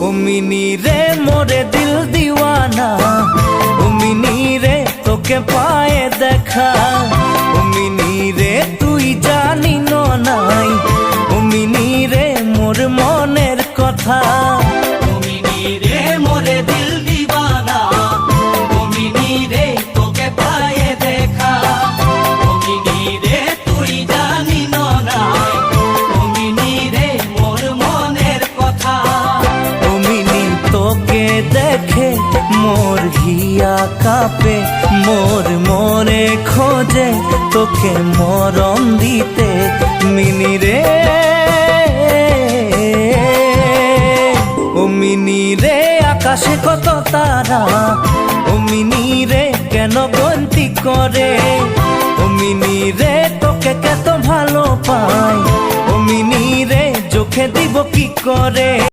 ও mini রে মোরে দিল দিওয়ানা, ও মিনি রে তোকে পায়ে দেখা, ও মিনি রে তুই জানি নাই, ও মিনি রে মোর মনের কথা। ও মিনি রে মোরে দিল দিওয়ানা, ও মিনি রে তোকে পায়ে দেখা, ও মিনি রে তুই জানি নাই, ও মিনি রে মোর মনের কথা। ও মিনি তোকে দেখে মোর হিয়া কাঁপে, মোর মনে খোঁজে তোকে মরম দিতে মিনি রে। ও মিনি রে আকাশে কত তারা, ও মিনি রে কেন গন্তি করে, ও মিনি রে তোকে কত ভালো পাই, ও মিনি রে চোখে দিব কি করে।